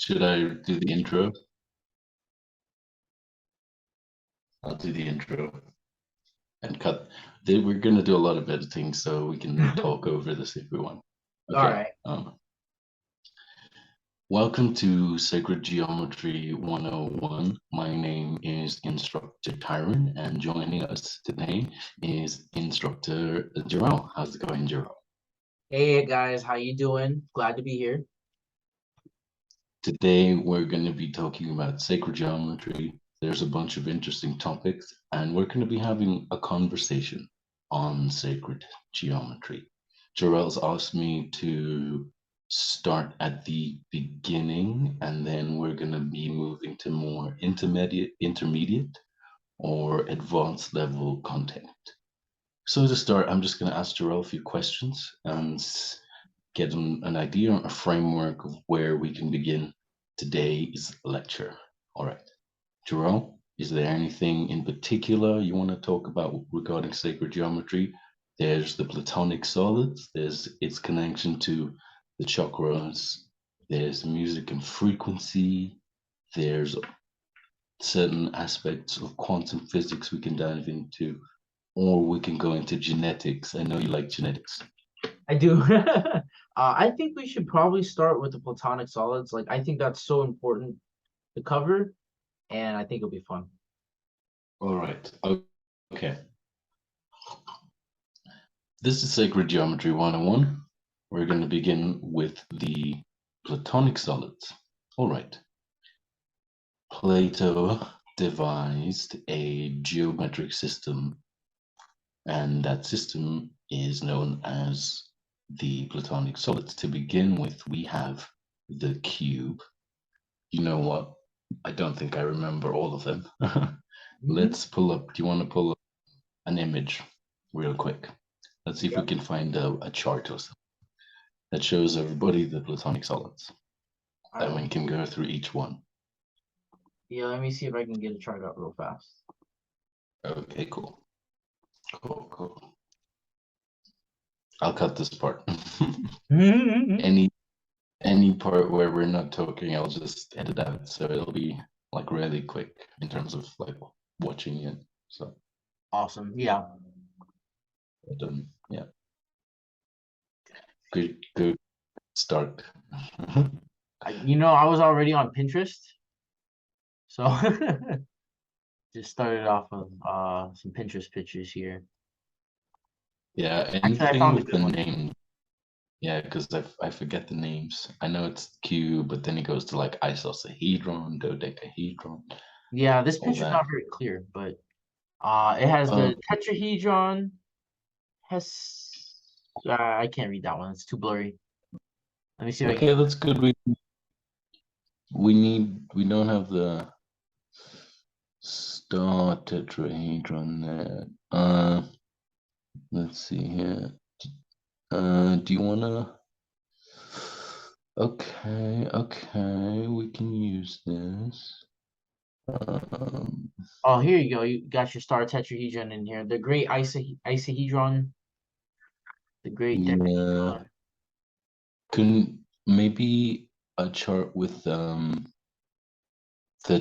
Should I do the intro? I'll do the intro and cut. We're going to do a lot of editing, so we can talk over this if we want. All Okay. right. Welcome to Sacred Geometry 101. My name is Instructor Tyron, and joining us today is Instructor Jerome. How's it going, Jerome? Hey guys, how you doing? Glad to be here. Today we're going to be talking about sacred geometry. There's a bunch of interesting topics, and we're going to be having a conversation on sacred geometry. Jarrell's asked me to start at the beginning, and then we're going to be moving to more intermediate or advanced level content. So to start, I'm just going to ask Jarrell a few questions and get an idea, a framework of where we can begin today's lecture. All right. Jerome, is there anything in particular you want to talk about regarding sacred geometry? There's the Platonic solids, there's its connection to the chakras, there's music and frequency, there's certain aspects of quantum physics we can dive into, or we can go into genetics. I know you like genetics. I do. I think we should probably start with the Platonic solids. Like, I think that's so important to cover, and I think it'll be fun. All right. Okay. This is Sacred Geometry 101. We're going to begin with the Platonic solids. All right. Plato devised a geometric system, and that system is known as the Platonic solids. To begin with, we have the cube. You know what? I don't think I remember all of them. Let's pull up. Do you want to pull up an image real quick? Let's see if we can find a chart or something that shows everybody the Platonic solids. And we can go through each one. Yeah, let me see if I can get a chart out real fast. Okay, cool. Cool. I'll cut this part. Any part where we're not talking, I'll just edit out. So it'll be like really quick in terms of like watching it. So awesome. Yeah. But, yeah. Good start. I was already on Pinterest, so just started off with some Pinterest pictures here. Yeah, anything with the name. Yeah, because I forget the names. I know it's Q, but then it goes to like isosahedron, dodecahedron. Yeah, this picture's not very clear, but it has the tetrahedron. I can't read that one. It's too blurry. Let me see. Okay, that's good. We don't have the star tetrahedron there. Let's see here. Do you wanna? Okay, we can use this. Oh, here you go. You got your star tetrahedron in here. The great isahedron. The great yeah. Can maybe a chart with the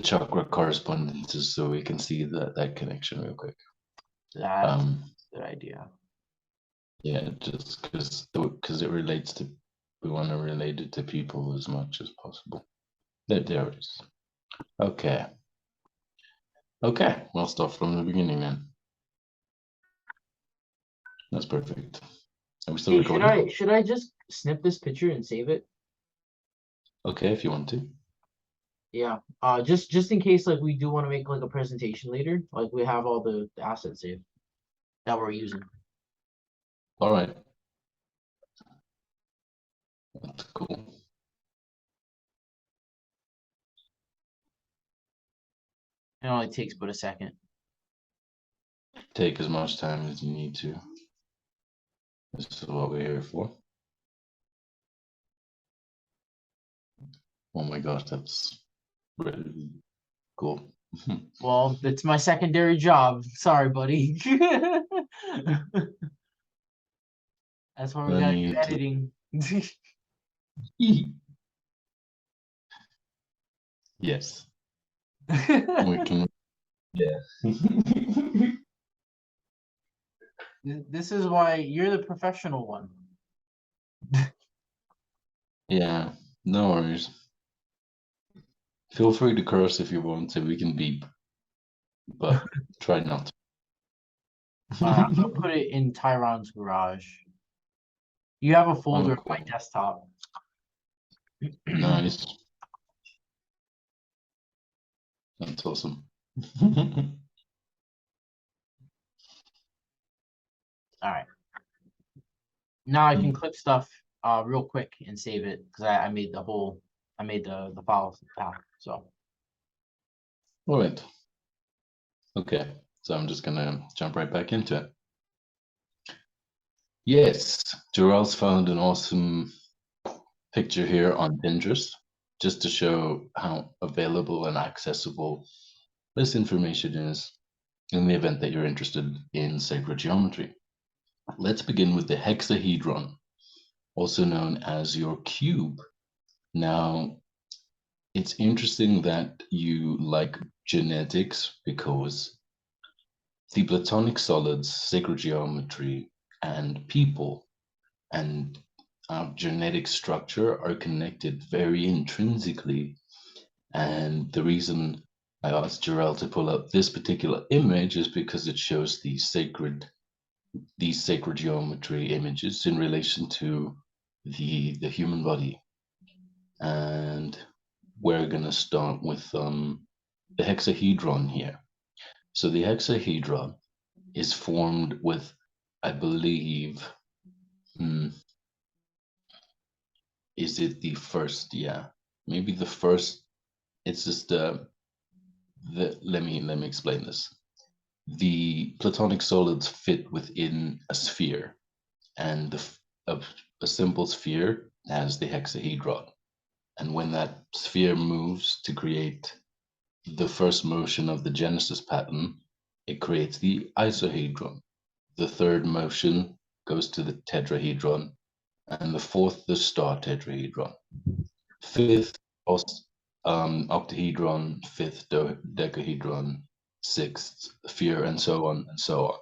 chakra correspondences so we can see that connection real quick. That's a good idea. Yeah, just because it relates to, we want to relate it to people as much as possible. There it is. Okay, we'll start from the beginning then. That's perfect. Are we still recording? Should I just snip this picture and save it? Okay, if you want to. Yeah. Just in case like we do want to make like a presentation later, like we have all the assets saved that we're using. All right. That's cool. It only takes but a second. Take as much time as you need to. This is what we're here for. Oh my gosh, that's really cool. Well, it's my secondary job. Sorry, buddy. That's why we gotta do editing. Yes, we can. Yeah. This is why you're the professional one. Yeah, no worries. Feel free to curse if you want to. We can beep, but try not I'm to. gonna put it in Tyron's garage. You have a folder Oh, of my cool. desktop. Nice. That's awesome. All right. Now I can Hmm. clip stuff real quick and save it because I made the file path. So All right. Okay. So I'm just gonna jump right back into it. Yes, Jarrell's found an awesome picture here on Pinterest just to show how available and accessible this information is in the event that you're interested in sacred geometry. Let's begin with the hexahedron, also known as your cube. Now, it's interesting that you like genetics because the Platonic solids, sacred geometry, and people and our genetic structure are connected very intrinsically. And the reason I asked Jarrell to pull up this particular image is because it shows these sacred geometry images in relation to the human body. And we're gonna start with the hexahedron here. So the hexahedron is formed with, I believe, hmm, is it the first? Yeah, maybe the first. It's just the let me explain this. The Platonic solids fit within a sphere, and a simple sphere has the hexahedron. And when that sphere moves to create the first motion of the Genesis pattern, it creates the isohedron. The third motion goes to the tetrahedron, and the fourth, the star tetrahedron. Fifth, octahedron, fifth, decahedron, sixth, sphere, and so on and so on.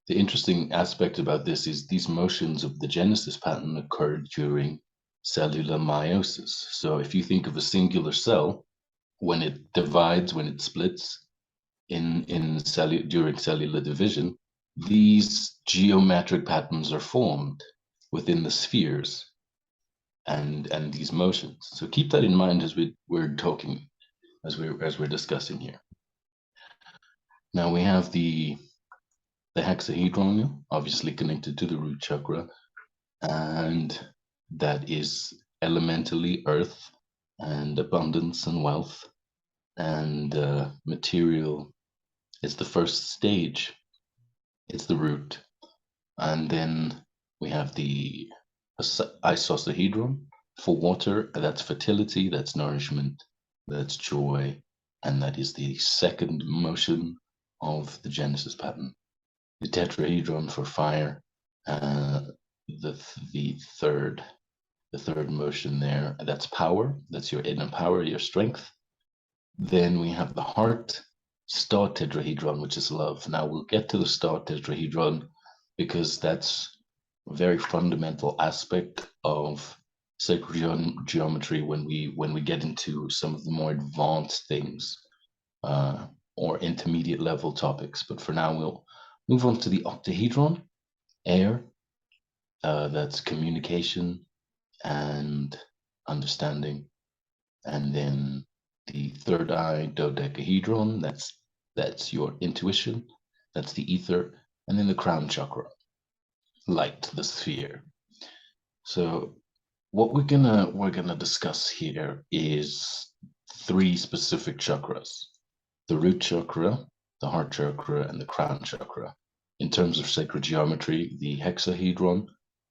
The interesting aspect about this is these motions of the Genesis pattern occurred during cellular meiosis. So if you think of a singular cell, when it divides, when it splits during cellular division, these geometric patterns are formed within the spheres and these motions. So keep that in mind as we're talking, as we're discussing here. Now we have the hexahedron, obviously connected to the root chakra, and that is elementally earth and abundance and wealth, and material is the first stage. It's the root, and then we have the icosahedron for water. That's fertility, that's nourishment, that's joy, and that is the second motion of the Genesis pattern. The tetrahedron for fire, the third motion there. That's power. That's your inner power, your strength. Then we have the heart, star tetrahedron, which is love. Now we'll get to the star tetrahedron because that's a very fundamental aspect of sacred geometry when we get into some of the more advanced things or intermediate level topics. But for now, we'll move on to the octahedron, air. That's communication and understanding. And then the third eye, dodecahedron, that's your intuition, that's the ether, and then the crown chakra, light, the sphere. So what we're gonna discuss here is three specific chakras: the root chakra, the heart chakra, and the crown chakra. In terms of sacred geometry, the hexahedron,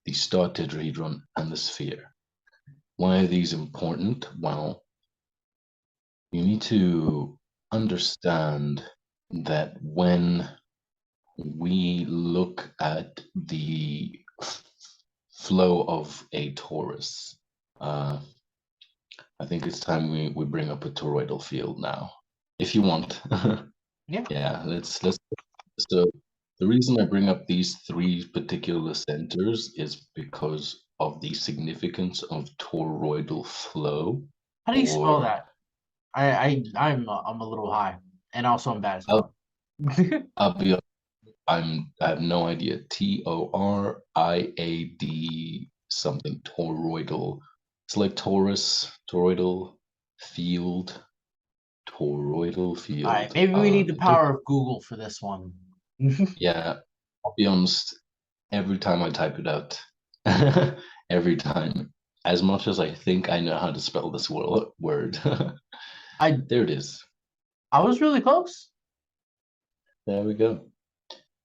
the star tetrahedron, and the sphere. Why are these important? Well, you need to understand that when we look at the flow of a torus, uh, I think it's time we bring up a toroidal field now, if you want. Yeah. Yeah, let's. So the reason I bring up these three particular centers is because of the significance of toroidal flow, How do you spell or that? I'm a little high, and also I'm bad at I'll, spelling. I'll be I have no idea. Toriad something toroidal. It's like Taurus, field, toroidal All right, field. maybe we need the Don't, power of Google for this one. yeah, I'll be honest. Every time I type it out, every time, as much as I think I know how to spell this word, I there it is. I was really close. There we go.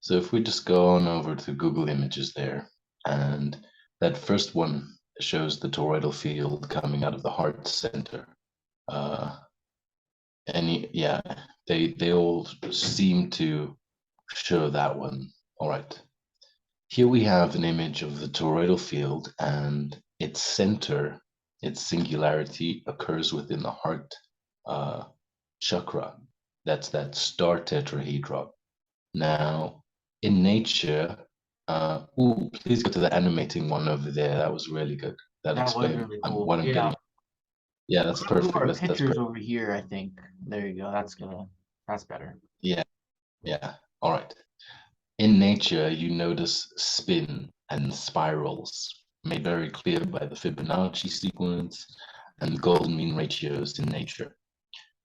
So if we just go on over to Google Images there, and that first one shows the toroidal field coming out of the heart center. Yeah, they all seem to show that one. All right. Here we have an image of the toroidal field, and its center, its singularity, occurs within the heart chakra. That's that star tetrahedron. Now, in nature, please go to the animating one over there. That was really good. That That was explained really cool. what I'm Yeah. getting. Yeah, that's I'm gonna move perfect. our That's pictures perfect. over here, I think. There you go. That's better. Yeah, yeah. All right. In nature, you notice spin and spirals made very clear by the Fibonacci sequence and golden mean ratios in nature.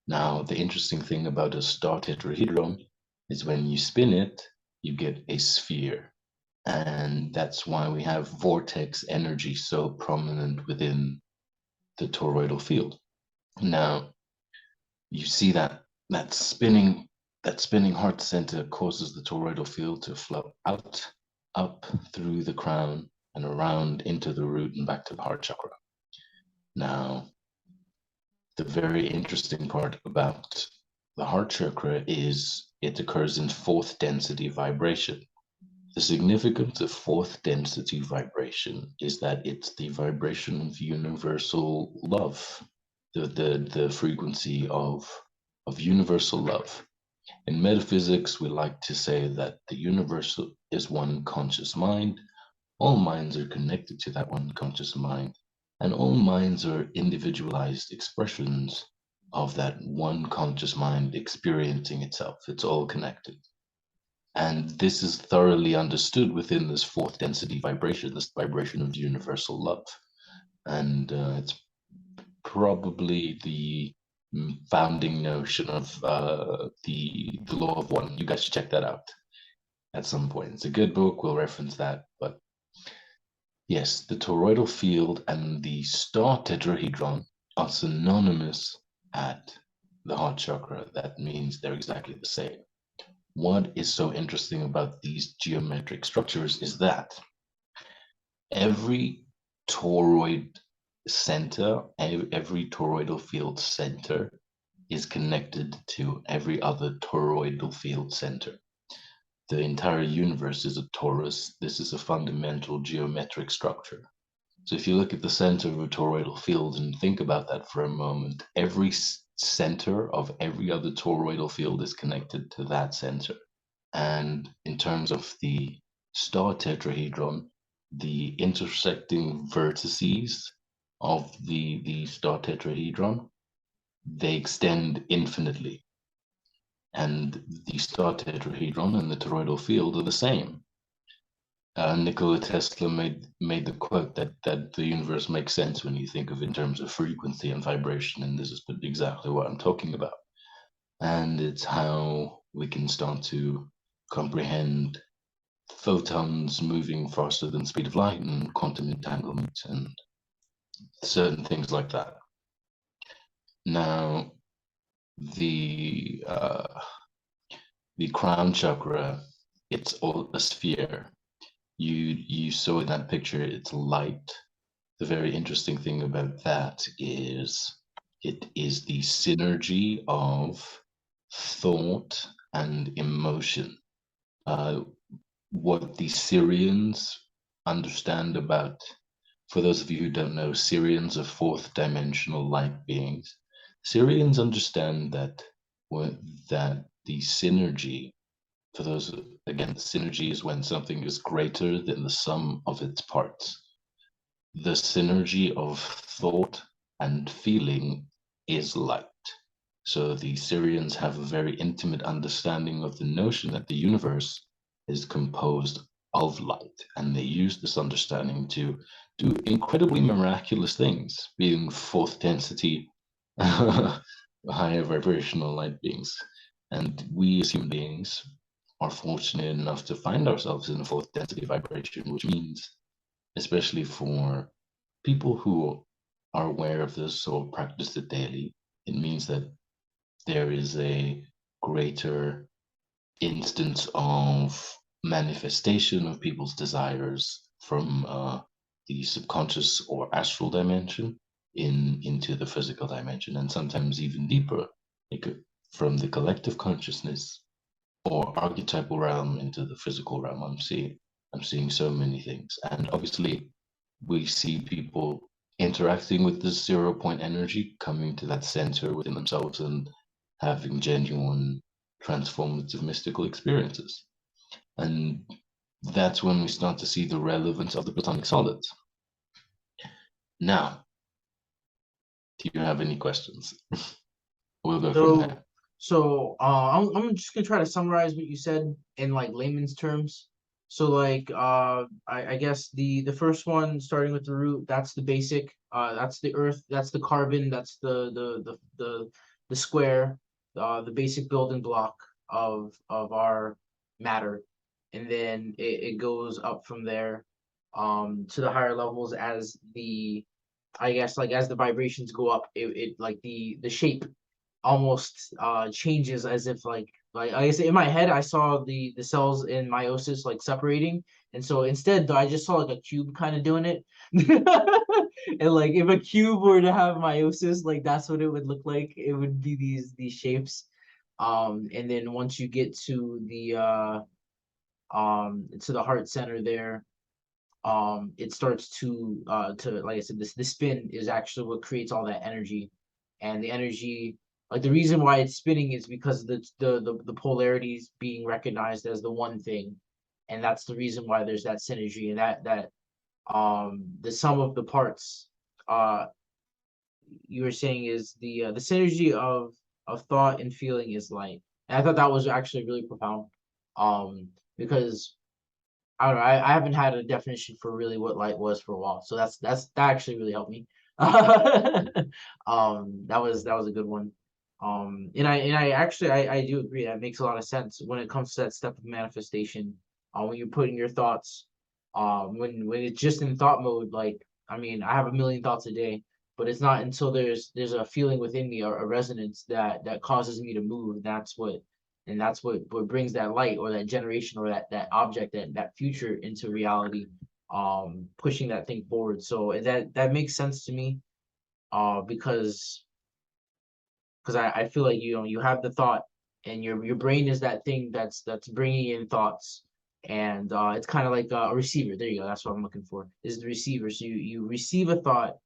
Now, the interesting thing about a star tetrahedron is when you spin it, you get a sphere. And that's why we have vortex energy so prominent within the toroidal field. Now, you see that spinning heart center causes the toroidal field to flow out, up through the crown and around into the root and back to the heart chakra. Now, the very interesting part about the heart chakra is it occurs in fourth density vibration. The significance of fourth density vibration is that it's the vibration of universal love, the frequency of universal love. In metaphysics, we like to say that the universe is one conscious mind. All minds are connected to that one conscious mind, and all minds are individualized expressions of that one conscious mind experiencing itself. It's all connected. And this is thoroughly understood within this fourth density vibration, this vibration of universal love. And it's probably the founding notion of the law of one. You guys should check that out at some point. It's a good book. We'll reference that. But yes, the toroidal field and the star tetrahedron are synonymous at the heart chakra. That means they're exactly the same. What is so interesting about these geometric structures is that every toroid center, every toroidal field center is connected to every other toroidal field center. The entire universe is a torus. This is a fundamental geometric structure. So if you look at the center of a toroidal field and think about that for a moment, every center of every other toroidal field is connected to that center. And in terms of the star tetrahedron, the intersecting vertices of the star tetrahedron, they extend infinitely. And the star tetrahedron and the toroidal field are the same. Nikola Tesla made the quote that the universe makes sense when you think of in terms of frequency and vibration, and this is exactly what I'm talking about. And it's how we can start to comprehend photons moving faster than the speed of light and quantum entanglement and certain things like that. Now, the crown chakra, it's all a sphere. You saw in that picture, it's light. The very interesting thing about that is it is the synergy of thought and emotion. What the Syrians understand about for those of you who don't know, Syrians are fourth dimensional light beings. Syrians understand that that the synergy, for those, again, synergy is when something is greater than the sum of its parts. The synergy of thought and feeling is light. So the Syrians have a very intimate understanding of the notion that the universe is composed of light, and they use this understanding to do incredibly miraculous things, being fourth density, higher vibrational light beings. And we as human beings are fortunate enough to find ourselves in a fourth density vibration, which means, especially for people who are aware of this or practice it daily, it means that there is a greater instance of manifestation of people's desires from the subconscious or astral dimension into the physical dimension, and sometimes even deeper, like from the collective consciousness or archetypal realm into the physical realm. I'm seeing so many things, and obviously we see people interacting with this 0 point energy, coming to that center within themselves and having genuine transformative mystical experiences. And that's when we start to see the relevance of the Platonic solids. Now, do you have any questions? We'll go from there. I'm just gonna try to summarize what you said in like layman's terms. So like I guess the first one, starting with the root, that's the basic, that's the earth, that's the carbon, that's the square, the basic building block of our matter. And then it goes up from there to the higher levels as the, I guess, like as the vibrations go up, it like the shape almost changes, as if like I said, in my head I saw the cells in meiosis like separating, and so instead I just saw like a cube kind of doing it. And like if a cube were to have meiosis, like that's what it would look like. It would be these shapes. And then once you get to the heart center there, it starts to like I said, the spin is actually what creates all that energy. And the energy, like the reason why it's spinning is because the polarities being recognized as the one thing, and that's the reason why there's that synergy, and that the sum of the parts, uh you were saying, is the synergy of thought and feeling is light. And I thought that was actually really profound, because I don't know. I haven't had a definition for really what light was for a while, so that actually really helped me. That was a good one. And I actually I do agree, that makes a lot of sense when it comes to that step of manifestation. When you're putting your thoughts, when it's just in thought mode, like I mean, I have a million thoughts a day, but it's not until there's a feeling within me, or a resonance that causes me to move. That's what brings that light, or that generation, or that object, that future into reality, pushing that thing forward. So that makes sense to me, because I feel like you have the thought, and your brain is that thing that's bringing in thoughts, and it's kind of like a receiver. There you go, that's what I'm looking for, is the receiver. So you receive a thought,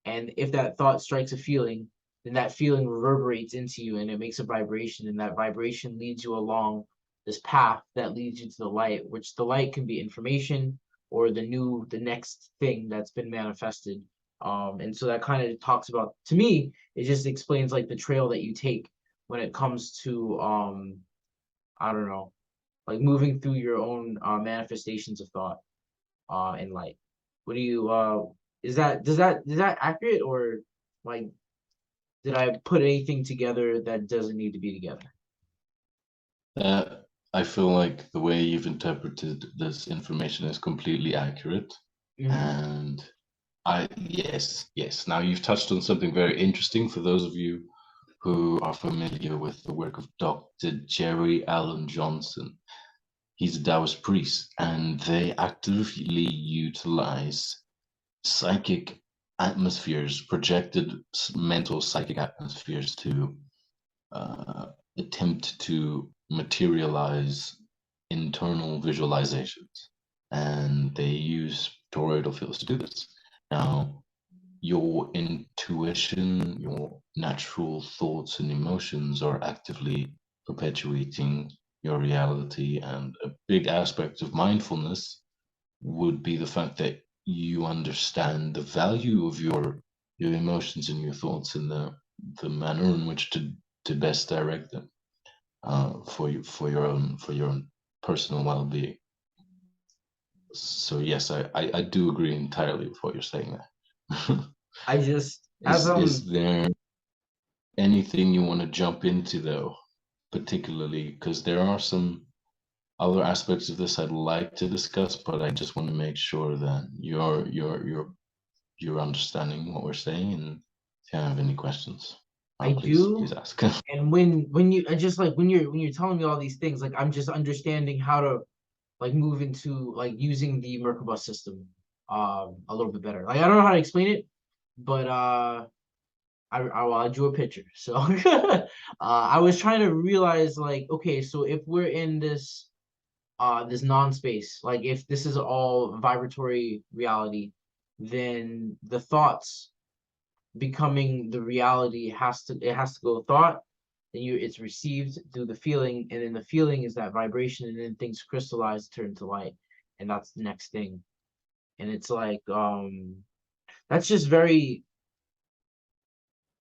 and if that thought strikes a feeling, then that feeling reverberates into you, and it makes a vibration, and that vibration leads you along this path that leads you to the light, which the light can be information, or the next thing that's been manifested. And so that kind of talks about, to me, it just explains like the trail that you take when it comes to I don't know, like moving through your own manifestations of thought in light. What do you is that accurate, or like did I put anything together that doesn't need to be together? Uh, I feel like the way you've interpreted this information is completely accurate. Mm-hmm. And yes. Now you've touched on something very interesting for those of you who are familiar with the work of Dr. Jerry Allen Johnson. He's a Taoist priest, and they actively utilize psychic atmospheres, projected mental psychic atmospheres, to attempt to materialize internal visualizations. And they use toroidal fields to do this. Now, your intuition, your natural thoughts and emotions are actively perpetuating your reality. And a big aspect of mindfulness would be the fact that you understand the value of your emotions and your thoughts and the manner in which to best direct them for your own personal well-being. So yes, I do agree entirely with what you're saying there. I just as Is there anything you want to jump into though, particularly because there are some other aspects of this I'd like to discuss, but I just want to make sure that you're understanding what we're saying, and if you have any questions, I please do. ask. And when you I just like when you're telling me all these things, like I'm just understanding how to like move into like using the Merkaba system a little bit better. Like I don't know how to explain it, but I drew a picture. So I was trying to realize like, okay, so if we're in this non-space, like if this is all vibratory reality, then the thoughts becoming the reality has to go thought, then it's received through the feeling, and then the feeling is that vibration, and then things crystallize, turn to light, and that's the next thing. And it's like that's just very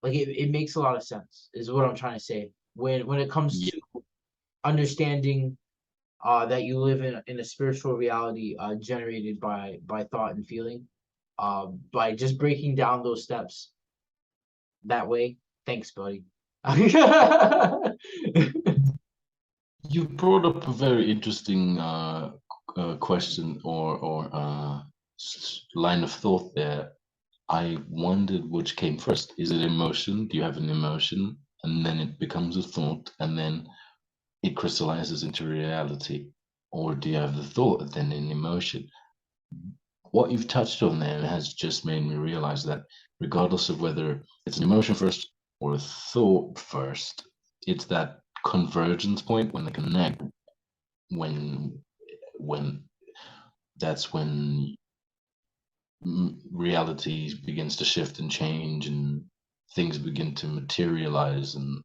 like it makes a lot of sense, is what I'm trying to say. When it comes Yeah, to understanding that you live in a spiritual reality generated by thought and feeling, by just breaking down those steps that way. Thanks, buddy. you brought up a very interesting question or line of thought there. I wondered which came first. Is it emotion? Do you have an emotion, and then it becomes a thought, and then it crystallizes into reality? Or do you have the thought and then an emotion? What you've touched on there has just made me realize that regardless of whether it's an emotion first or a thought first, it's that convergence point when they connect, when when that's when reality begins to shift and change, and things begin to materialize and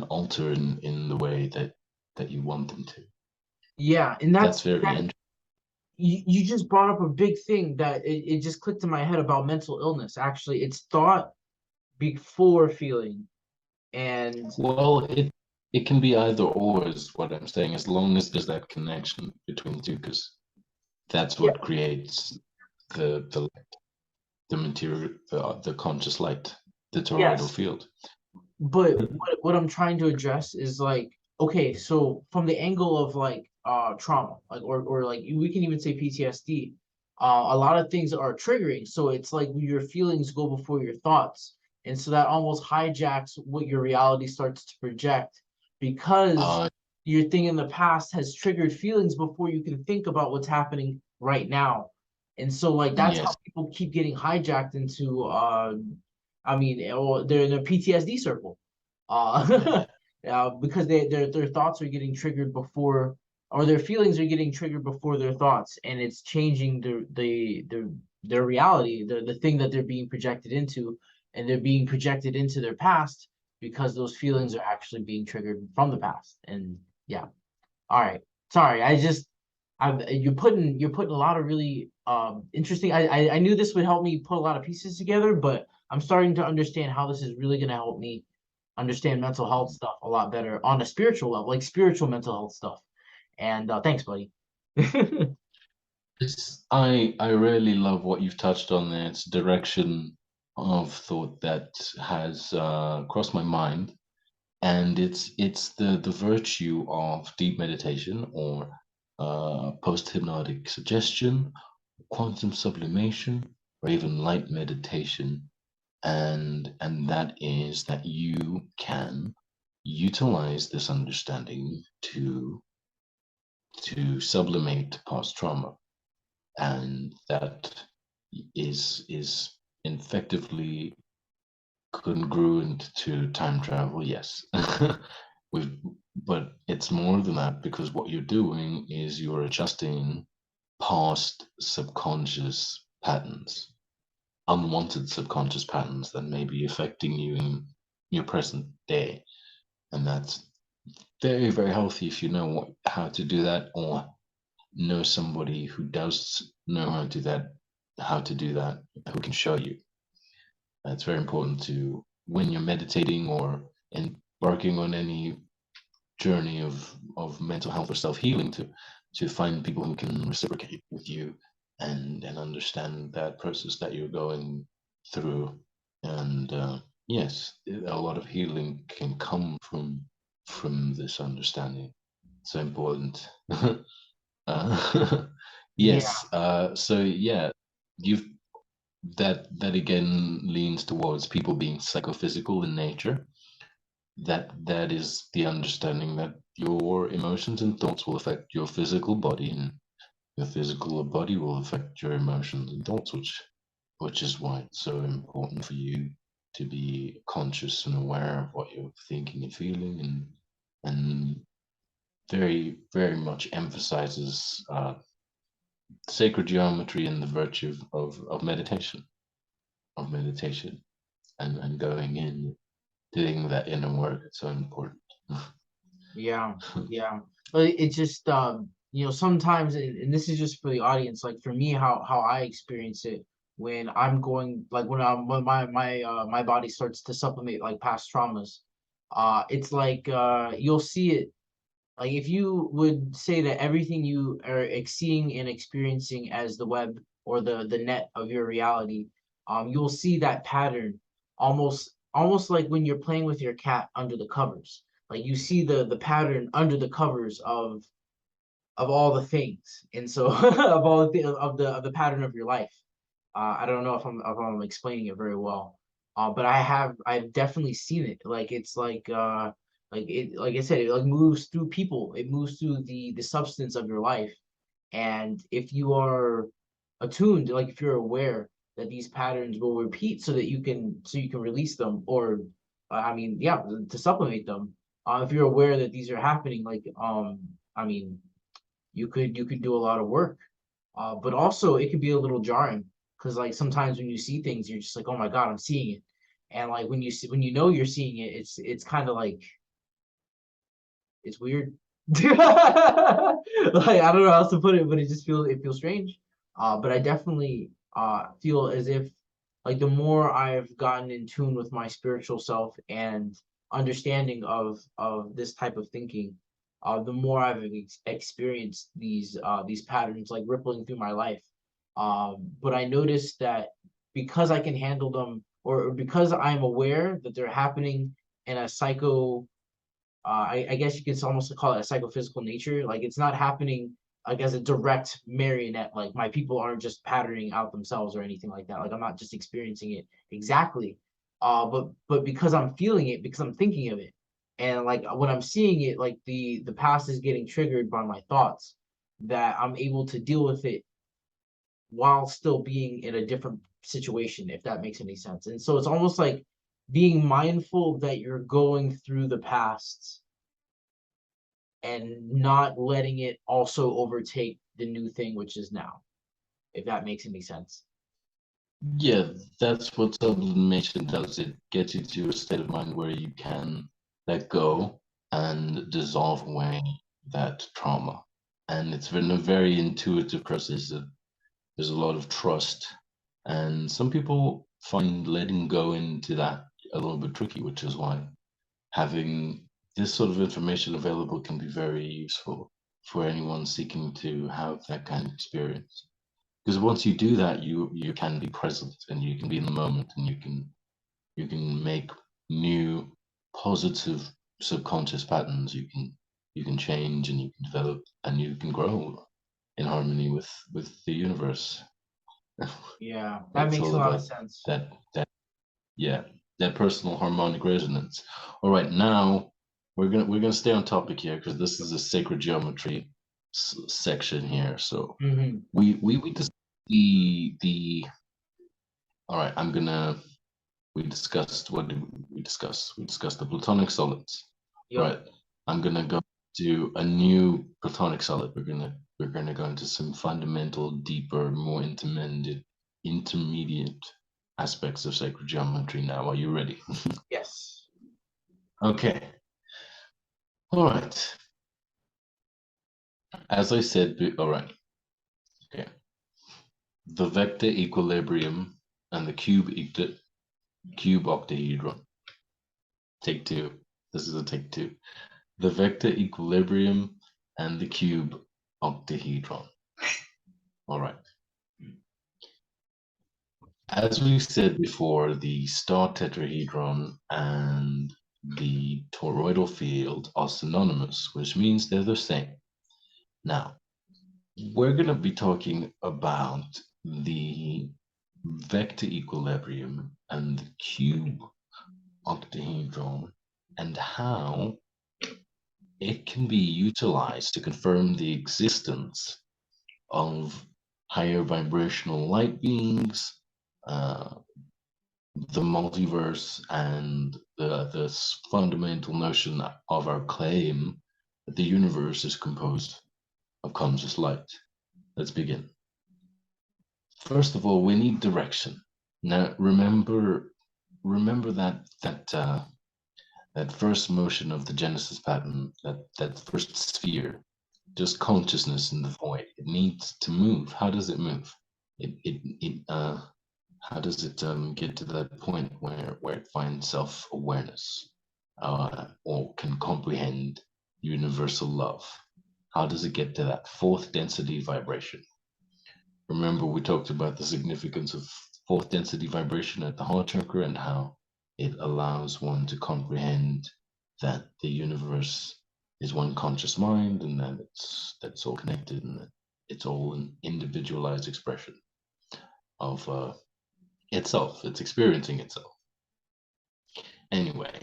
alter in the way that you want them to. Yeah, and That's that's very that interesting. you just brought up a big thing that it just clicked in my head about mental illness. Actually, it's thought before feeling. And Well, it can be either or, is what I'm saying, as long as there's that connection between the two, because that's yeah, what creates the the material, the conscious light, the toroidal yes. field. But what I'm trying to address is like, okay, so from the angle of like trauma, like or like we can even say PTSD, a lot of things are triggering. So it's like your feelings go before your thoughts. And so that almost hijacks what your reality starts to project, because Uh, your thing in the past has triggered feelings before you can think about what's happening right now. And so like that's how yes, people keep getting hijacked into I mean, or they're in a PTSD circle, uh, because their thoughts are getting triggered before, or their feelings are getting triggered before their thoughts, and it's changing their reality, the thing that they're being projected into, and they're being projected into their past because those feelings are actually being triggered from the past. And yeah, all right, sorry, you're putting a lot of really interesting. I knew this would help me put a lot of pieces together, but I'm starting to understand how this is really going to help me understand mental health stuff a lot better on a spiritual level, like spiritual mental health stuff. And thanks, buddy. I really love what you've touched on there. It's a direction of thought that has crossed my mind, and it's the virtue of deep meditation or post hypnotic suggestion, quantum sublimation, or even light meditation, and that is that you can utilize this understanding to sublimate past trauma, and that is effectively congruent to time travel. Yes. We've, but it's more than that, because what you're doing is you're adjusting past subconscious patterns. unwanted subconscious patterns that may be affecting you in your present day. And that's very, very healthy if you know how to do that, or know somebody who does know how to do that, who can show you. It's very important to, when you're meditating or embarking on any journey of mental health or self-healing, to find people who can reciprocate with you and understand that process that you're going through. And yes, a lot of healing can come from this understanding. So important. uh, Yeah, yes. So yeah, you've that again leans towards people being psychophysical in nature. That is the understanding that your emotions and thoughts will affect your physical body, and your physical body will affect your emotions and thoughts, which is why it's so important for you to be conscious and aware of what you're thinking and feeling, and very, very much emphasizes sacred geometry and the virtue of meditation, and going in, doing that inner work. It's so important. yeah, yeah. But it just sometimes, and this is just for the audience, like for me, how I experience it when I'm going, like when my body starts to supplement like past traumas. It's like you'll see it. Like if you would say that everything you are seeing and experiencing as the web or the net of your reality, you'll see that pattern almost like when you're playing with your cat under the covers. Like you see the pattern under the covers of all the things, and so of all the pattern of your life. I don't know if I'm explaining it very well, but I've definitely seen it. Like it's like I said, it like moves through people. It moves through the substance of your life, and if you are attuned, like if you're aware that these patterns will repeat, so you can release them, or I mean, yeah, to supplement them. If you're aware that these are happening, like I mean, you could do a lot of work, but also it could be a little jarring because like sometimes when you see things, you're just like, oh my god, I'm seeing it, and like when you know you're seeing it, it's kind of like it's weird. Like I don't know how else to put it, but it feels strange. But I definitely feel as if like the more I've gotten in tune with my spiritual self and understanding of this type of thinking, the more I've experienced these patterns like rippling through my life. But I noticed that because I can handle them, or because I'm aware that they're happening in a I guess you could almost call it a psychophysical nature. Like it's not happening like as a direct marionette. Like my people aren't just patterning out themselves or anything like that. Like I'm not just experiencing it exactly. But because I'm feeling it, because I'm thinking of it, and like when I'm seeing it, like the past is getting triggered by my thoughts, that I'm able to deal with it while still being in a different situation, if that makes any sense. And so it's almost like being mindful that you're going through the past and not letting it also overtake the new thing, which is now, if that makes any sense. Yeah, that's what sublimation does. It gets you to a state of mind where you can let go and dissolve away that trauma. And it's been a very intuitive process. There's a lot of trust. And some people find letting go into that a little bit tricky, which is why having this sort of information available can be very useful for anyone seeking to have that kind of experience. Because once you do that, you can be present and you can be in the moment, and you can make new positive subconscious patterns. You can change, and you can develop, and you can grow in harmony with the universe. Yeah, that It's makes a all lot of about sense. that yeah, that personal harmonic resonance. All right, now we're gonna stay on topic here because this is a sacred geometry section here. So Mm-hmm. we discussed the all right. We discussed, what did we discuss? We discussed the platonic solids. All Yep. right, I'm gonna go to a new platonic solid. We're gonna go into some fundamental, deeper, more intermediate aspects of sacred geometry now. Are you ready? Yes. Okay. All right. As I said, all right. Okay. The vector equilibrium and the cube octahedron. Take two. This is a take two. The vector equilibrium and the cube octahedron. All right. As we said before, the star tetrahedron and the toroidal field are synonymous, which means they're the same. Now, we're going to be talking about the vector equilibrium and the cube octahedron and how it can be utilized to confirm the existence of higher vibrational light beings, the multiverse, and this fundamental notion of our claim that the universe is composed of conscious light. Let's begin. First of all, we need direction. Now, remember that first motion of the Genesis pattern, that first sphere, just consciousness in the void. It needs to move. How does it move? How does it get to that point where it finds self-awareness or can comprehend universal love? How does it get to that fourth density vibration? Remember, we talked about the significance of fourth density vibration at the heart chakra and how it allows one to comprehend that the universe is one conscious mind and that that's all connected and that it's all an individualized expression of itself. It's experiencing itself. Anyway,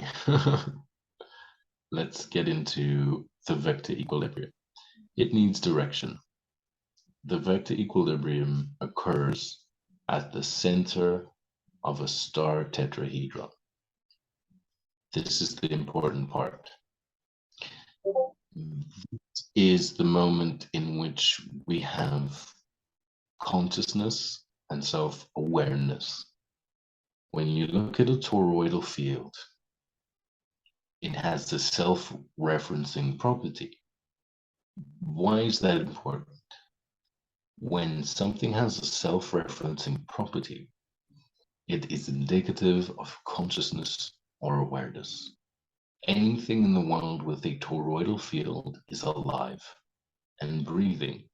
let's get into the vector equilibrium. It needs direction. The vector equilibrium occurs at the center of a star tetrahedron. This is the important part. This is the moment in which we have consciousness and self-awareness. When you look at a toroidal field, it has the self-referencing property. Why is that important? When something has a self-referencing property, it is indicative of consciousness or awareness. Anything in the world with a toroidal field is alive and breathing.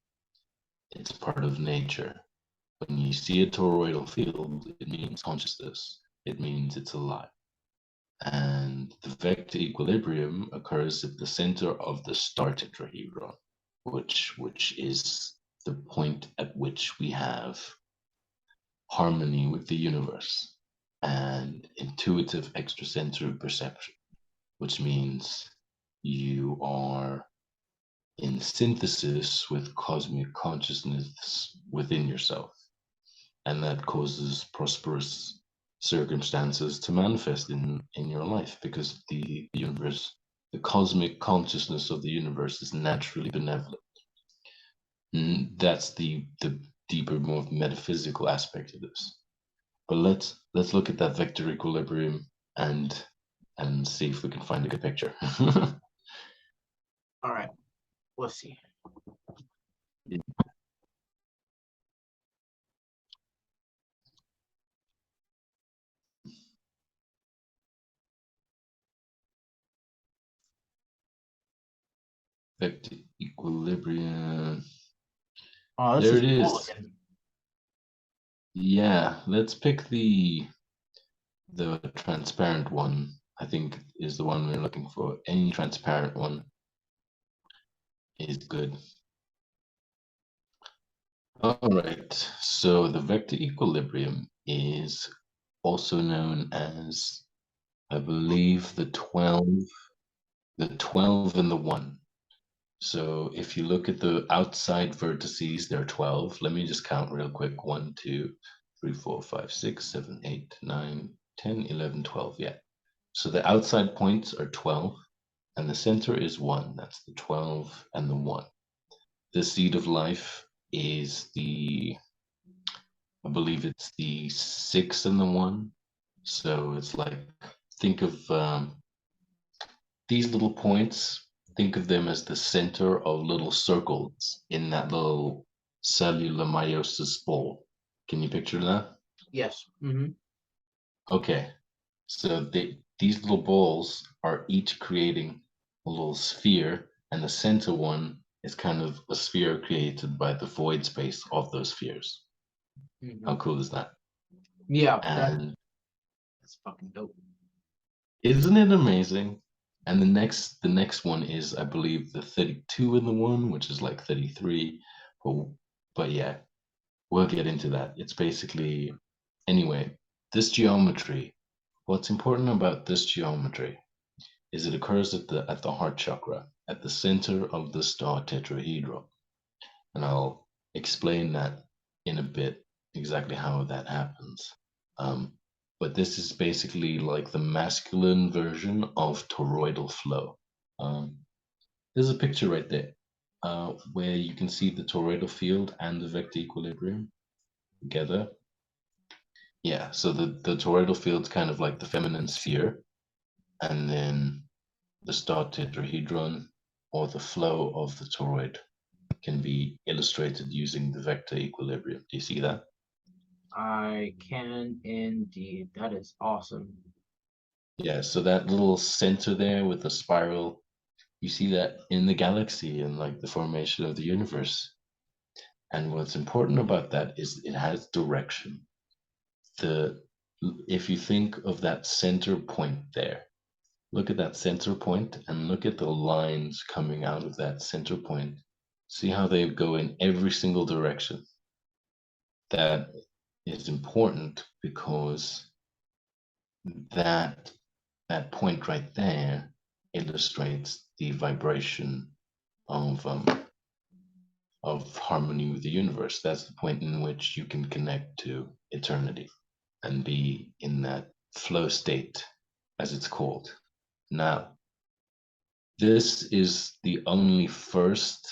It's part of nature. When you see a toroidal field, it means consciousness. It means it's alive. And the vector equilibrium occurs at the center of the star tetrahedron, which is the point at which we have harmony with the universe and intuitive extrasensory perception, which means you are in synthesis with cosmic consciousness within yourself. And that causes prosperous circumstances to manifest in your life because the universe, the cosmic consciousness of the universe is naturally benevolent. That's the deeper, more metaphysical aspect of this. But let's look at that vector equilibrium and see if we can find a good picture. All right. Let's see. Vector equilibrium. Oh, There this it is cool is. looking. Yeah, let's pick the transparent one. I think is the one we're looking for. Any transparent one is good. All right, so the vector equilibrium is also known as, I believe, the 12 and the 1. So if you look at the outside vertices, there are 12. Let me just count real quick. 1, 2, 3, 4, 5, 6, 7, 8, 9, 10, 11, 12. Yeah. So the outside points are 12 and the center is 1. That's the 12 and the 1. The seed of life is the I believe it's the 6 and the 1. So it's like, think of these little points, think of them as the center of little circles in that little cellular meiosis ball. Can you picture that? Yes. Mm-hmm. Okay. So these little balls are each creating a little sphere, and the center one is kind of a sphere created by the void space of those spheres. Mm-hmm. How cool is that? Yeah, And that's fucking dope. isn't it amazing? And the next one is, I believe, the 32 in the one, which is like 33. But yeah, we'll get into that. It's basically, anyway, this geometry. What's important about this geometry is it occurs at the heart chakra, at the center of the star tetrahedron. And I'll explain that in a bit, exactly how that happens. Um, but this is basically like the masculine version of toroidal flow. Um, there's a picture right there where you can see the toroidal field and the vector equilibrium together. Yeah, so the toroidal field's kind of like the feminine sphere, and then the star tetrahedron, or the flow of the toroid, can be illustrated using the vector equilibrium. Do you see that? I can indeed. That is awesome. Yeah, so that little center there with the spiral, you see that in the galaxy and like the formation of the universe. And what's important about that is it has direction. The If you think of that center point there, look at that center point and look at the lines coming out of that center point. See how they go in every single direction. That is important because that that point right there illustrates the vibration of harmony with the universe. That's the point in which you can connect to eternity and be in that flow state, as it's called. Now, this is the only first.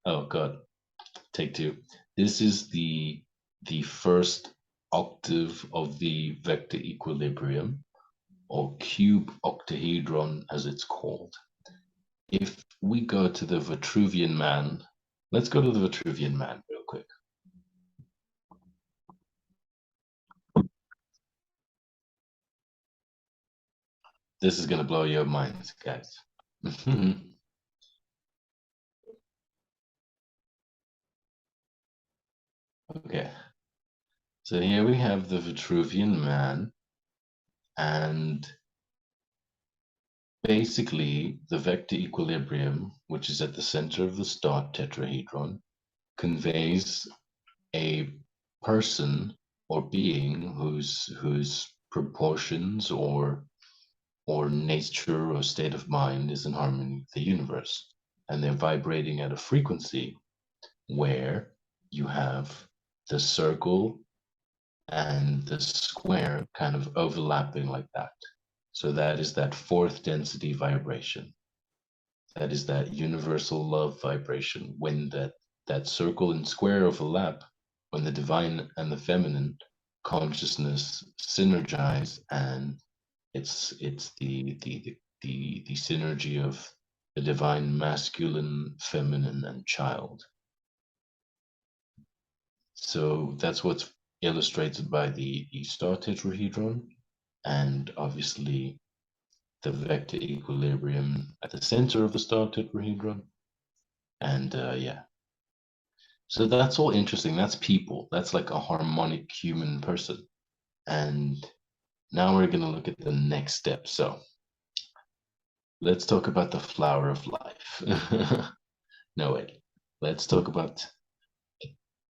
Oh God, take two. This is the first octave of the vector equilibrium, or cube octahedron as it's called. If we go to the Vitruvian Man, let's go to the Vitruvian Man real quick. This is going to blow your minds, guys. Okay, so here we have the Vitruvian Man, and basically the vector equilibrium, which is at the center of the star tetrahedron, conveys a person or being whose proportions or nature or state of mind is in harmony with the universe, and they're vibrating at a frequency where you have the circle and the square kind of overlapping like that. So that is that fourth density vibration. That is that universal love vibration. When that circle and square overlap, when the divine and the feminine consciousness synergize, and it's the synergy of the divine masculine, feminine, and child. So that's what's illustrated by the star tetrahedron, and obviously the vector equilibrium at the center of the star tetrahedron. And yeah, so that's all interesting. That's people. That's like a harmonic human person. And now we're going to look at the next step. So let's talk about the flower of life. No, wait. Let's talk about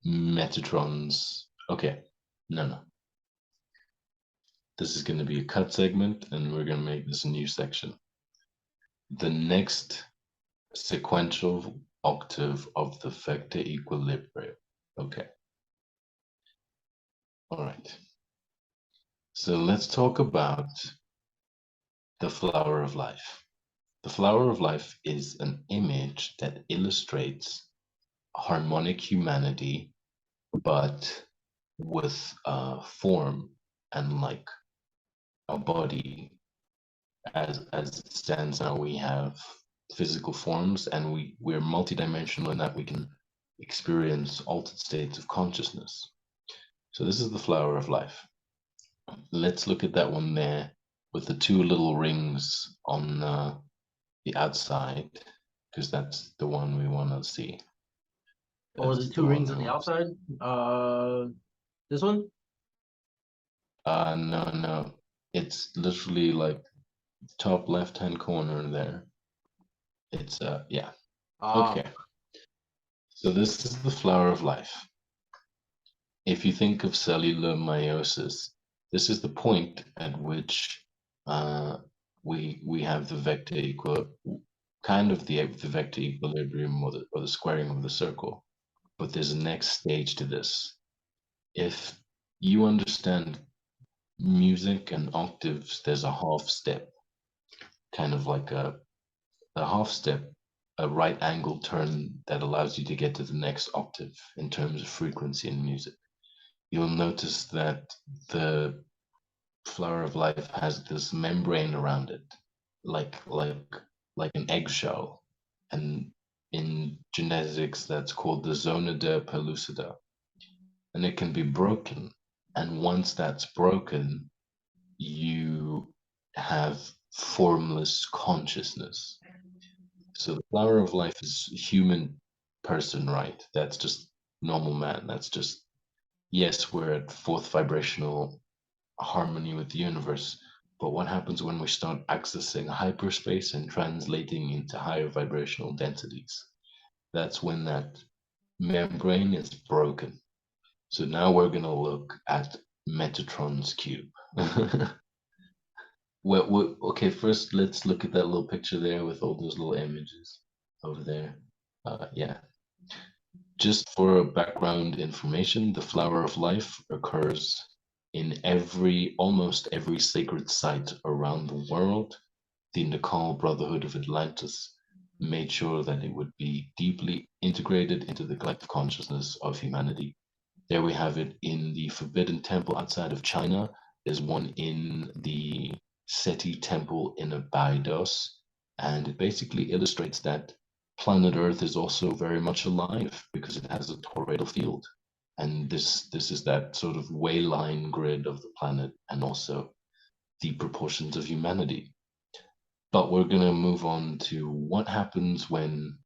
Metatrons. Okay. No. This is going to be a cut segment, and we're going to make this a new section. The next sequential octave of the vector equilibrium. Okay. All right. So let's talk about the flower of life. The flower of life is an image that illustrates harmonic humanity, but with form and like a body. As it stands now, we have physical forms, and we're multidimensional in that we can experience altered states of consciousness. So this is the flower of life. Let's look at that one there with the two little rings on the outside, because that's the one we want to see. Oh, That's the the two one rings on we the want to see. outside. This one? No, no. It's literally like top left-hand corner there. It's yeah. Ah, Okay. So this is the flower of life. If you think of cellular meiosis, this is the point at which uh, we have the vector kind of the vector equilibrium or the squaring of the circle. But there's a next stage to this. If you understand music and octaves, there's a half step, kind of like a half step, a right angle turn that allows you to get to the next octave in terms of frequency in music. You'll notice that the flower of life has this membrane around it, like an eggshell, and in genetics that's called the zona de pellucida, and it can be broken. And once that's broken, you have formless consciousness. So the flower of life is human person, right? That's just normal man. That's just, yes, we're at fourth vibrational harmony with the universe. But what happens when we start accessing hyperspace and translating into higher vibrational densities? That's when that membrane is broken. So now we're going to look at Metatron's cube. Okay, first let's look at that little picture there with all those little images over there. Yeah, just for background information, the flower of life occurs in almost every sacred site around the world. The Nakal Brotherhood of Atlantis made sure that it would be deeply integrated into the collective consciousness of humanity. There we have it in the Forbidden Temple outside of China. There's one in the Seti Temple in Abydos, and it basically illustrates that planet Earth is also very much alive because it has a toroidal field. And this is that sort of way line grid of the planet and also the proportions of humanity. But we're gonna move on to what happens when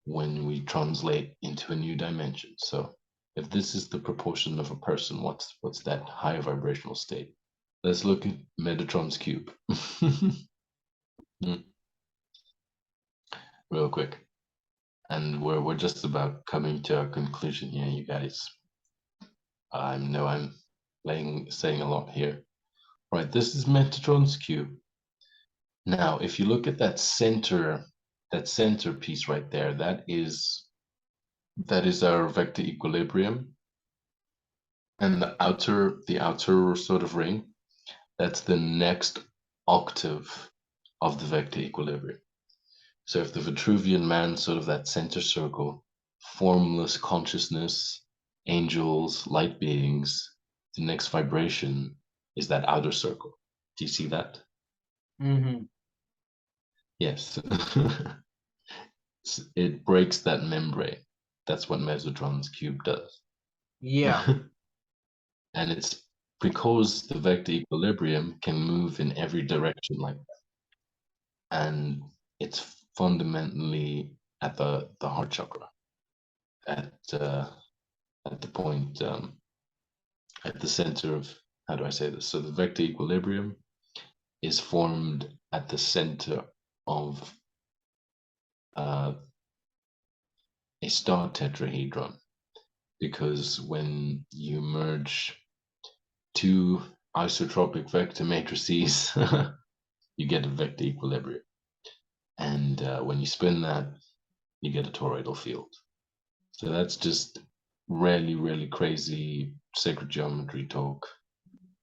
we translate into a new dimension. So if this is the proportion of a person, what's that higher vibrational state? Let's look at Metatron's cube. Real quick. And we're just about coming to a conclusion here, you guys. I know I'm saying a lot here. Right, this is Metatron's cube. Now, if you look at that center piece right there, that is our vector equilibrium. And the outer sort of ring, that's the next octave of the vector equilibrium. So if the Vitruvian man, sort of that center circle, formless consciousness, angels, light beings, the next vibration is that outer circle. Do you see that? mm-hmm. Yes. It breaks that membrane. That's what Mesotron's cube does. Yeah. And it's because the vector equilibrium can move in every direction like that. And it's fundamentally at the heart chakra, at the point, at the center of, how do I say this? So the vector equilibrium is formed at the center of a star tetrahedron, because when you merge two isotropic vector matrices, you get a vector equilibrium. And when you spin that, you get a toroidal field. So that's just really, really crazy sacred geometry talk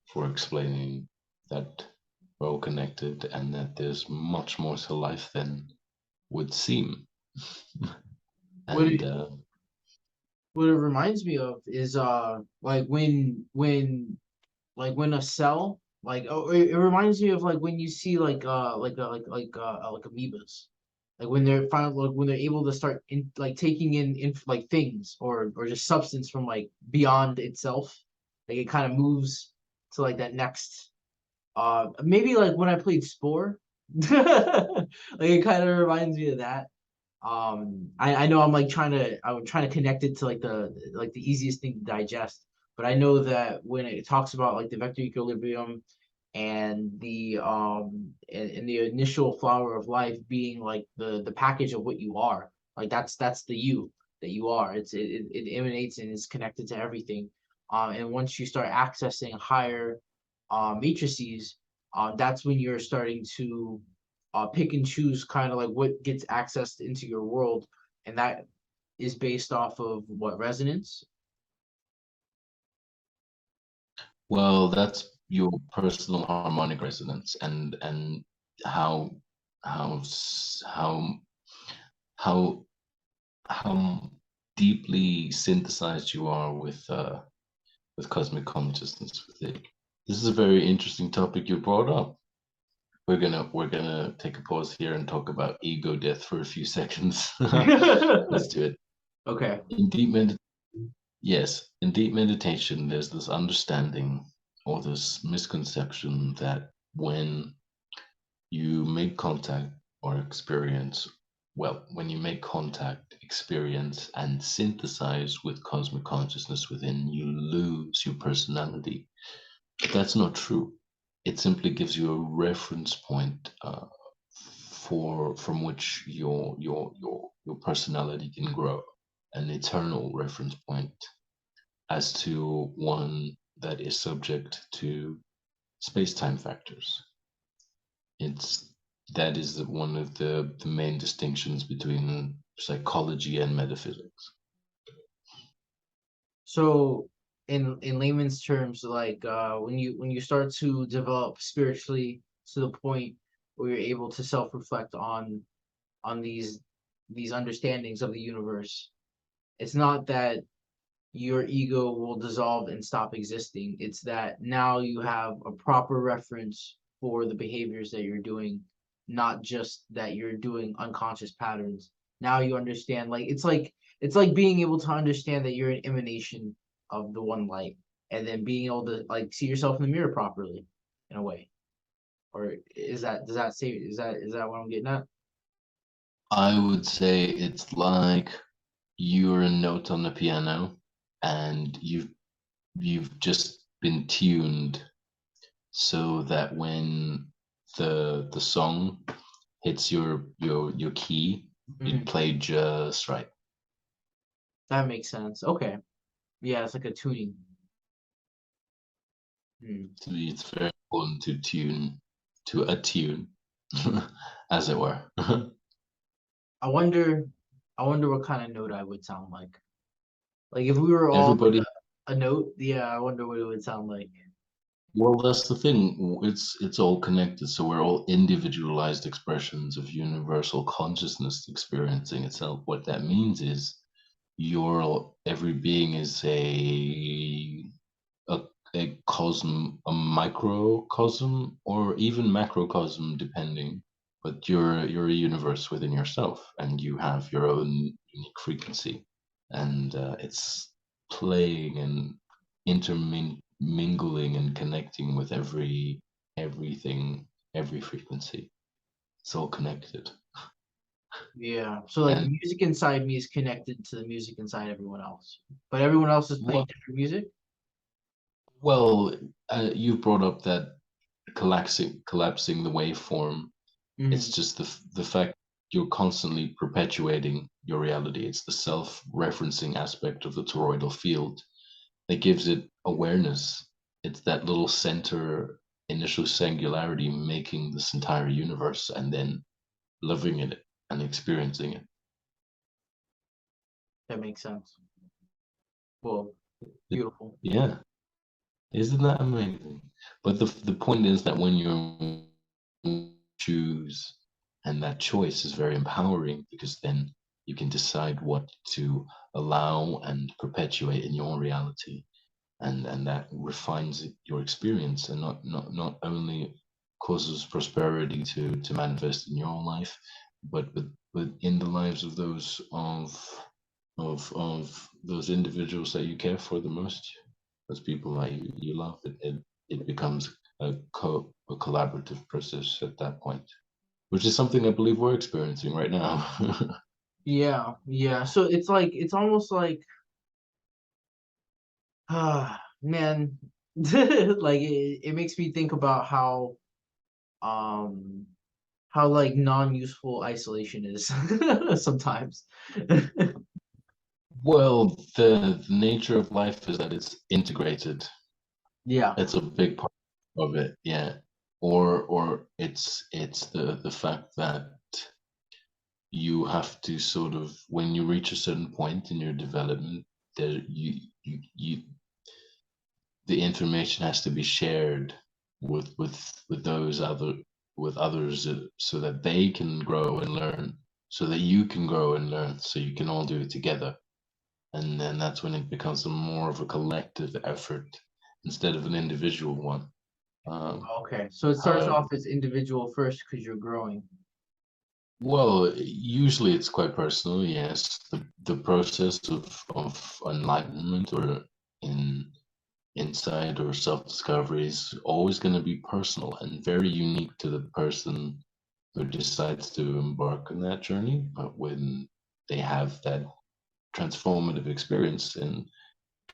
for explaining that we're all connected and that there's much more to life than would seem. What do And you, what it reminds me of is like when a cell like oh it reminds me of like when you see like amoebas like when they're finally like when they're able to start in like taking in like things or just substance from like beyond itself, like it kind of moves to like that next maybe like when I played Spore. Like it kind of reminds me of that. I know I'm trying to connect it to like the easiest thing to digest, but I know that when it talks about like the vector equilibrium and and the initial flower of life being like the package of what you are, like that's the you that you are. It emanates and is connected to everything. And once you start accessing higher matrices, that's when you're starting to pick and choose kind of like what gets accessed into your world, and that is based off of what resonance. Well, that's your personal harmonic resonance, and how how s- how how how deeply synthesized you are with cosmic consciousness with it. This is a very interesting topic you brought up. We're gonna take a pause here and talk about ego death for a few seconds. Let's do it. Okay. In deep med Yes, in deep meditation, there's this understanding or this misconception that when you make contact or experience, well, when you make contact, experience, and synthesize with cosmic consciousness within, you lose your personality. But that's not true. It simply gives you a reference point for from which your personality can grow, an eternal reference point as to one that is subject to space-time factors. It's that is one of the main distinctions between psychology and metaphysics. So in layman's terms, like when you start to develop spiritually to the point where you're able to self-reflect on these understandings of the universe, it's not that your ego will dissolve and stop existing. It's that now you have a proper reference for the behaviors that you're doing, not just that you're doing unconscious patterns. Now you understand, like it's like being able to understand that you're an emanation of the one light, and then being able to like see yourself in the mirror properly, in a way. Or is that does that say is that what I'm getting at? I would say it's like you're a note on the piano and you've just been tuned so that when the song hits your key, Mhm. it played just right. That makes sense. Okay. Yeah, it's like a tuning. Hmm. So it's very important to attune, as it were. I wonder, I wonder what kind of note I would sound like. Like if we were all like Everybody, a note, yeah, I wonder what it would sound like. well, that's the thing. It's all connected. So we're all individualized expressions of universal consciousness experiencing itself. What that means is your every being is a a cosm, a microcosm, or even macrocosm, depending. But you're a universe within yourself, and you have your own unique frequency, and it's playing and intermingling and connecting with everything, every frequency. It's all connected, Yeah. So like the and music inside me is connected to the music inside everyone else, but everyone else is playing well, different music. well, you brought up that collapsing the waveform. It's Hmm. just the fact you're constantly perpetuating your reality. It's the self-referencing aspect of the toroidal field that gives it awareness. It's that little center, initial singularity making this entire universe and then living in it and experiencing it. That makes sense. Well, beautiful. Yeah, isn't that amazing? But the point is that when you choose, and that choice is very empowering because then You can decide what to allow and perpetuate in your reality, and that refines your experience, and not only causes prosperity to manifest in your life, but in the lives of those of those individuals that you care for the most, those people that you love. It becomes a collaborative process at that point, which is something I believe we're experiencing right now. Yeah, yeah. So it's like it's almost like man, like it makes me think about um how like non-useful isolation is sometimes. Well, the nature of life is that it's integrated. Yeah. It's a big part of it, yeah. Or it's the fact that you have to sort of, when you reach a certain point in your development, there you the information has to be shared with those other with others, so that they can grow and learn, so that you can grow and learn, so you can all do it together. And then that's when it becomes a more of a collective effort instead of an individual one. Okay. So it starts However, off as individual first because you're growing. well, usually it's quite personal, yes. The process of enlightenment or in insight or self-discovery is always going to be personal and very unique to the person who decides to embark on that journey. But when they have that transformative experience and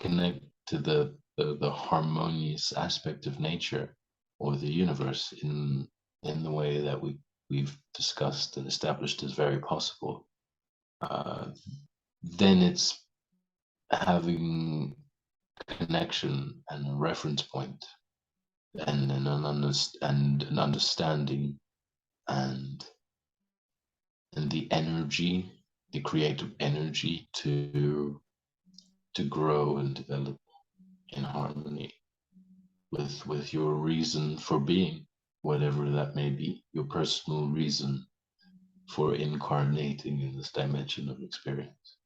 connect to the harmonious aspect of nature or the universe in the way that we've discussed and established is very possible, uh, then it's having connection and a reference point, and an understanding, and the energy, the creative energy to grow and develop in harmony with your reason for being, whatever that may be, your personal reason for incarnating in this dimension of experience.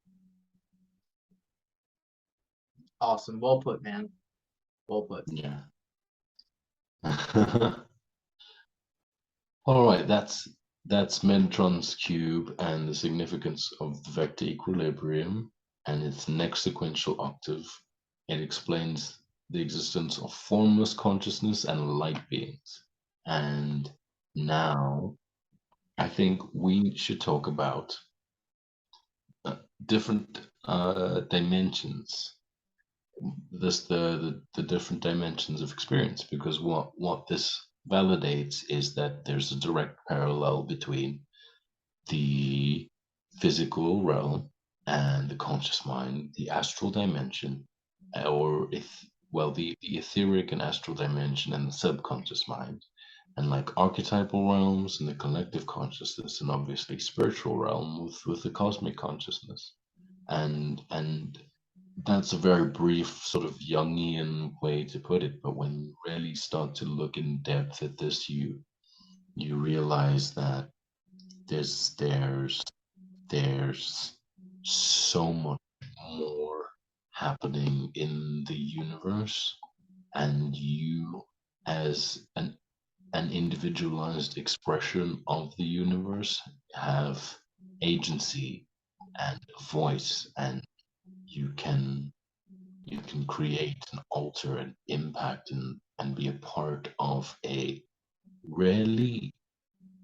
Awesome. Well put, man. Well put. Yeah. All right, that's Metatron's cube and the significance of the vector equilibrium and its next sequential octave. It explains the existence of formless consciousness and light beings. And now I think we should talk about different dimensions. This the different dimensions of experience, because what this validates is that there's a direct parallel between the physical realm and the conscious mind, the astral dimension, or if well, the etheric and astral dimension and the subconscious mind, and like archetypal realms and the collective consciousness, and obviously spiritual realm with the cosmic consciousness. And that's a very brief sort of Jungian way to put it, but when you really start to look in depth at this, you realize that there's so much more happening in the universe, and you as an individualized expression of the universe have agency and voice, and you can you can create and alter and impact and be a part of a really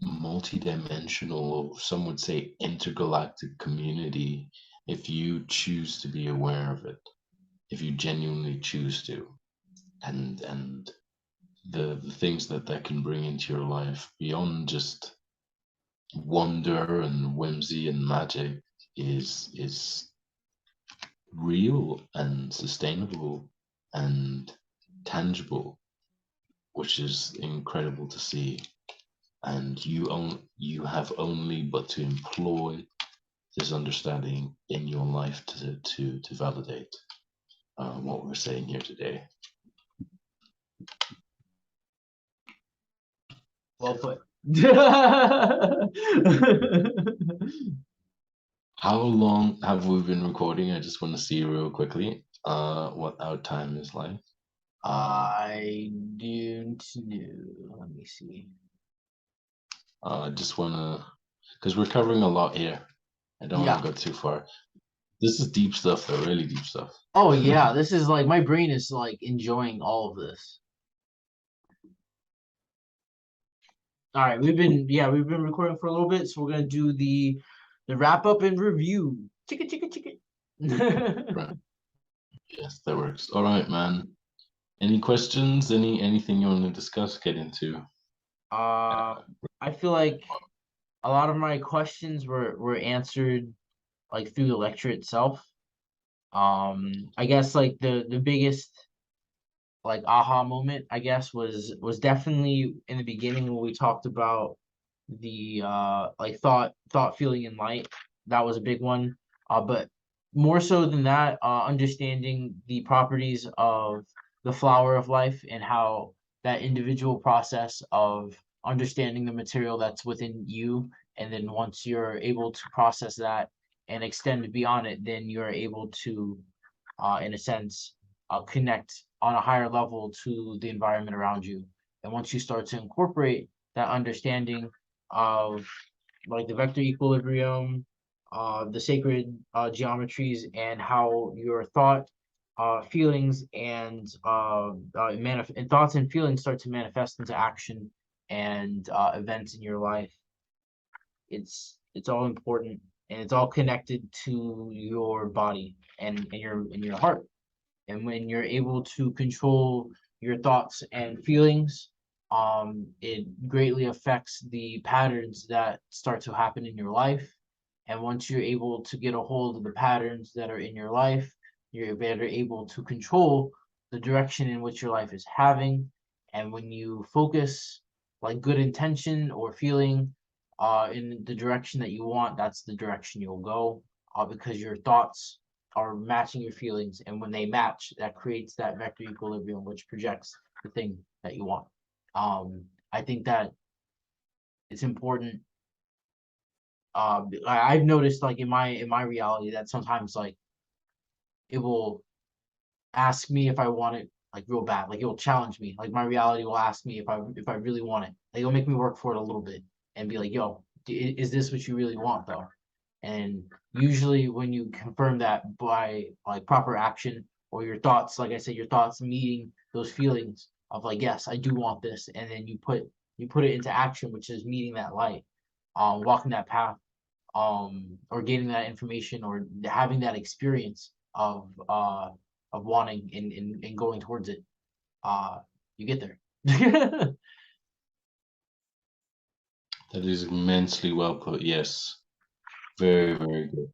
multidimensional, some would say intergalactic community, if you choose to be aware of it, if you genuinely choose to. And the things that that can bring into your life beyond just wonder and whimsy and magic is real and sustainable and tangible, which is incredible to see. And you have only but to employ this understanding in your life to validate what we're saying here today. Well put. How long have we been recording? I just want to see real quickly what our time is like. I don't know. Let me see. Just want to, because we're covering a lot here. I don't want Yeah. to go too far. This is deep stuff, though, really deep stuff. Oh yeah, this is like my brain is like enjoying all of this. All right, we've been recording for a little bit, so we're gonna do the wrap up and review. Chicka chicka chicka. Right. Yes, that works. All right, man. Any questions? Anything you want to discuss? Get into? Uh, I feel like a lot of my questions were answered like through the lecture itself. I guess like the biggest like aha moment, I guess, was definitely in the beginning when we talked about the like thought, feeling, and light. That was a big one. But more so than that, understanding the properties of the flower of life and how that individual process of understanding the material that's within you, and then once you're able to process that and extend beyond it, then you're able to in a sense, connect on a higher level to the environment around you. And once you start to incorporate that understanding of like the vector equilibrium, the sacred geometries, and how your thought, feelings, and thoughts and feelings start to manifest into action and events in your life. It's all important and it's all connected to your body and your heart. And when you're able to control your thoughts and feelings, it greatly affects the patterns that start to happen in your life. And once you're able to get a hold of the patterns that are in your life, you're better able to control the direction in which your life is having. And when you focus like good intention or feeling in the direction that you want, that's the direction you'll go because your thoughts are matching your feelings, and when they match, that creates that vector equilibrium, which projects the thing that you want. I think that it's important. I've noticed, like in my reality, that sometimes like it will ask me if I want it like real bad. Like it will challenge me. Like my reality will ask me if I really want it. Like it'll make me work for it a little bit and be like, "Yo, is this what you really want though?" And usually when you confirm that by like proper action or your thoughts, like I said, your thoughts meeting those feelings of like, yes, I do want this, and then you put it into action, which is meeting that light, walking that path, or getting that information or having that experience of wanting and going towards it. Uh you get there. That is immensely well put. Yes, very, very good.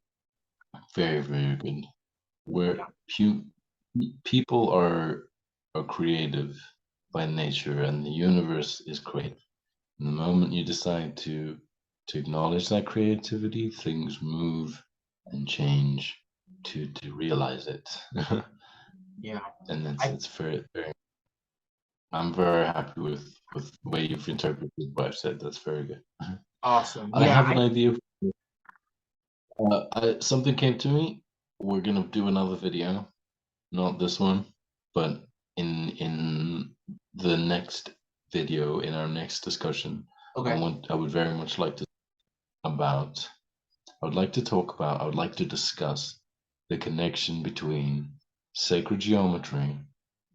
Very, very good. Where people are creative by nature, and the universe is creative. And the moment you decide to acknowledge that creativity, things move and change to realize it. Yeah. And I it's very, very. I'm very happy with the way you've interpreted what I've said. That's very good. awesome. I Yeah, have an idea. Something came to me. We're gonna do another video, not this one, but in the next video, in our next discussion, okay. I would very much like to about I would like to discuss the connection between sacred geometry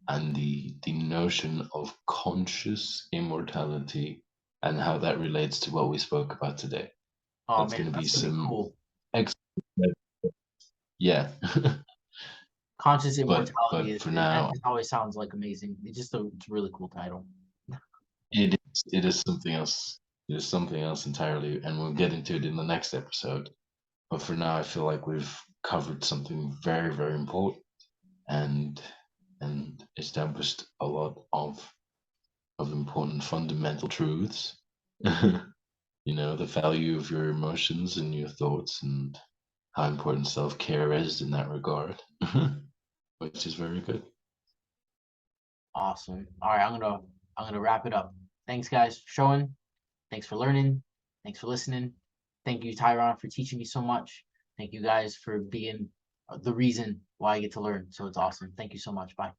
and the notion of conscious immortality and how that relates to what we spoke about today. Oh That's man, going to be that's gonna be some cool. ex- yeah. Conscious immortality But is for that now, just always sounds like amazing. It's a really cool title. it is something else. It is something else entirely, and we'll get into it in the next episode. But for now, I feel like we've covered something very, very important and established a lot of important fundamental truths. You know, the value of your emotions and your thoughts, and how important self care is in that regard, which is very good. Awesome. All right, I'm gonna wrap it up. Thanks guys for showing. Thanks for learning. Thanks for listening. Thank you, Tyron, for teaching me so much. Thank you guys for being the reason why I get to learn. So it's awesome. Thank you so much. Bye.